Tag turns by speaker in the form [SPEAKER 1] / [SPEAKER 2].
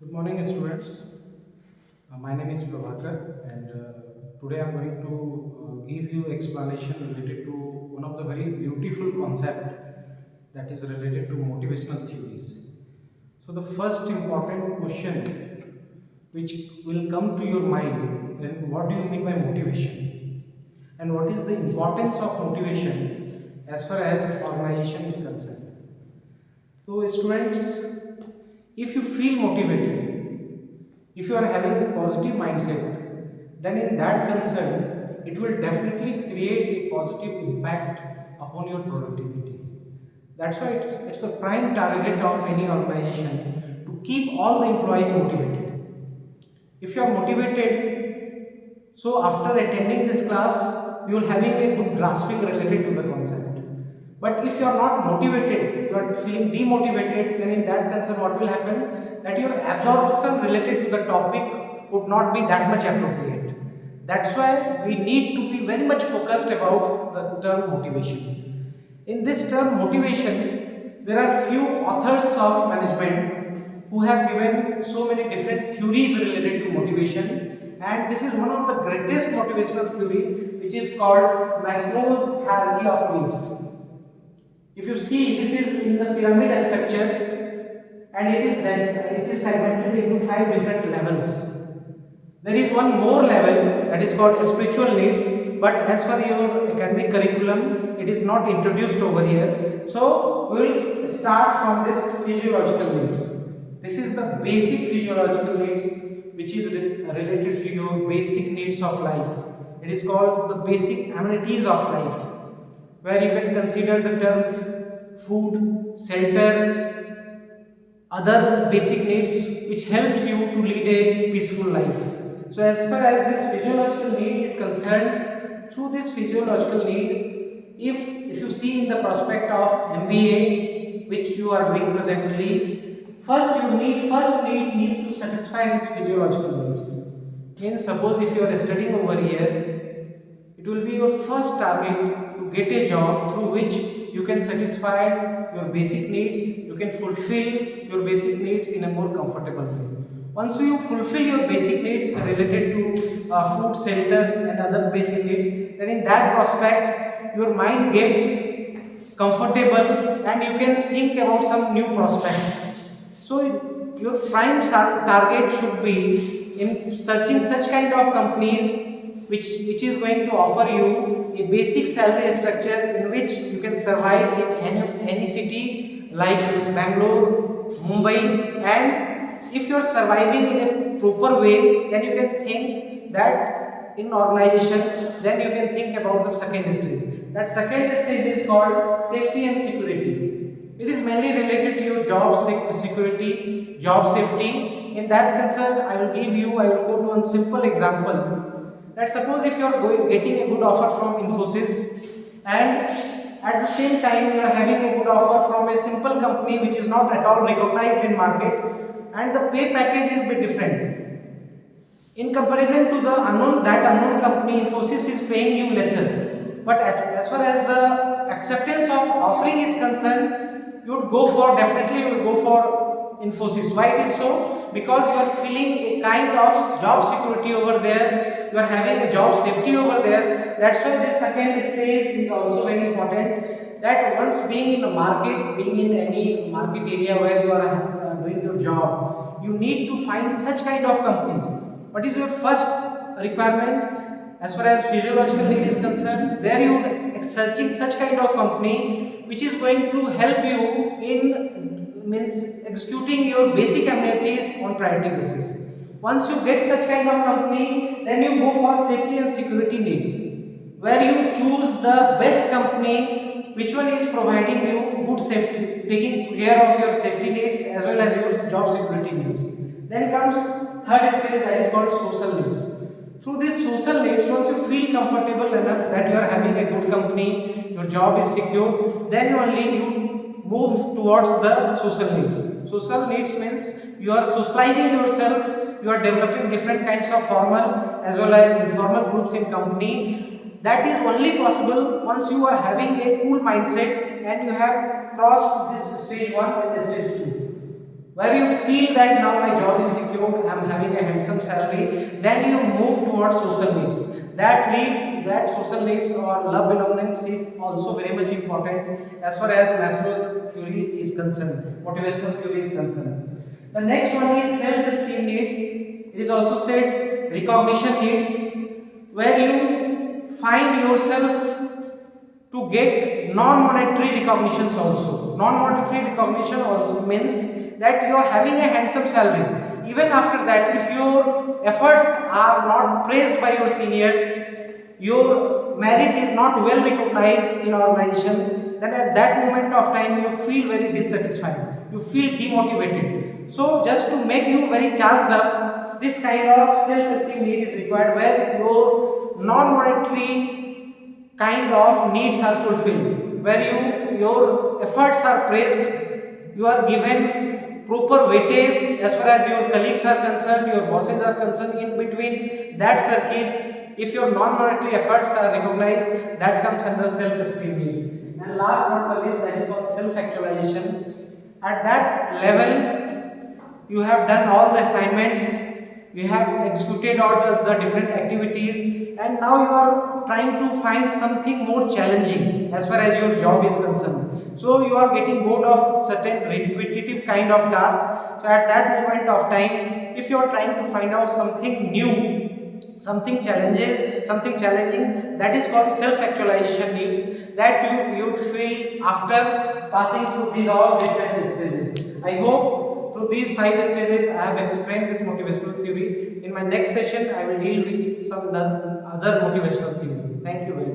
[SPEAKER 1] Good morning, students. My name is Prabhakar, and today I'm going to give you explanation related to one of the very beautiful concept that is related to motivational theories. So the first important question which will come to your mind, then what do you mean by motivation, and what is the importance of motivation as far as organization is concerned? So students, if you feel motivated, if you are having a positive mindset, then in that concern, it will definitely create a positive impact upon your productivity. That's why it's a prime target of any organization to keep all the employees motivated. If you are motivated, so after attending this class, you will having a good grasping related to the concept. But if you are not motivated, you are feeling demotivated, then in that concern what will happen? That your absorption related to the topic would not be that much appropriate. That's why we need to be very much focused about the term motivation. In this term motivation, there are few authors of management who have given so many different theories related to motivation, and this is one of the greatest motivational theory, which is called Maslow's hierarchy of needs. If you see, this is in the pyramid structure, and it is segmented into 5 different levels. There is one more level that is called spiritual needs, but as for your academic curriculum, it is not introduced over here. So we will start from this physiological needs. This is the basic physiological needs, which is related to your basic needs of life. It is called the basic amenities of life, where you can consider the term food, shelter, other basic needs which helps you to lead a peaceful life. So as far as this physiological need is concerned, through this physiological need, if you see in the prospect of MBA which you are doing presently, first need is to satisfy these physiological needs. Means suppose if you are studying over here, it will be your first target to get a job through which you can satisfy your basic needs, you can fulfill your basic needs in a more comfortable way. Once you fulfill your basic needs related to food, shelter and other basic needs, then in that prospect your mind gets comfortable and you can think about some new prospects. So your prime target should be in searching such kind of companies which is going to offer you a basic salary structure in which you can survive in any city like Bangalore, Mumbai, and if you are surviving in a proper way, then you can think that in organization, then you can think about the second stage. That second stage is called safety and security. It is mainly related to your job security, job safety. In that concern, I will go to one simple example. That suppose if you are getting a good offer from Infosys, and at the same time you are having a good offer from a simple company which is not at all recognized in market, and the pay package is bit different. In comparison to the unknown company, Infosys is paying you lesser. But as far as the acceptance of offering is concerned, you would definitely you would go for Infosys. Why it is so? Because you are feeling a kind of job security over there, you are having a job safety over there. That's why this second stage is also very important. That once being in the market, being in any market area where you are doing your job, you need to find such kind of companies. What is your first requirement as far as physiological need is concerned? There you would searching such kind of company which is going to help you in means executing your basic amenities on priority basis. Once you get such kind of company, then you go for safety and security needs, where you choose the best company which one is providing you good safety, taking care of your safety needs as well as your job security needs. Then comes third stage, that is called social needs. Through this social needs, once you feel comfortable enough that you are having a good company, your job is secure, then only you move towards the social needs. Social needs means you are socializing yourself, you are developing different kinds of formal as well as informal groups in company. That is only possible once you are having a cool mindset and you have crossed this stage 1 and stage 2.
[SPEAKER 2] where you feel that now my job is secured, I am having a handsome salary, then you move towards social needs. That social needs or love belongings is also very much important as far as Maslow's theory is concerned, motivational theory is concerned. The next one is self-esteem needs. It is also said recognition needs, where you find yourself to get non-monetary recognitions also. Non-monetary recognition also means that you are having a handsome salary. Even after that, if your efforts are not praised by your seniors, your merit is not well recognized in organization, then at that moment of time you feel very dissatisfied. You feel demotivated. So just to make you very charged up, this kind of self-esteem need is required, where your non-monetary kind of needs are fulfilled, where your efforts are praised, you are given proper weightage as far as your colleagues are concerned, your bosses are concerned. In between that circuit, if your non-monetary efforts are recognized, that comes under self-esteem needs. And last but not least, that is called self-actualization. At that level, you have done all the assignments, you have executed all the different activities, and now you are trying to find something more challenging as far as your job is concerned. So you are getting bored of certain repetitive kind of tasks. So at that moment of time, if you are trying to find out something new, something challenging, that is called self-actualization needs, that you feel after passing through these all different stages. I hope through these 5 stages I have explained this motivational theory. In my next session I will deal with some other motivational theory. Thank you very much.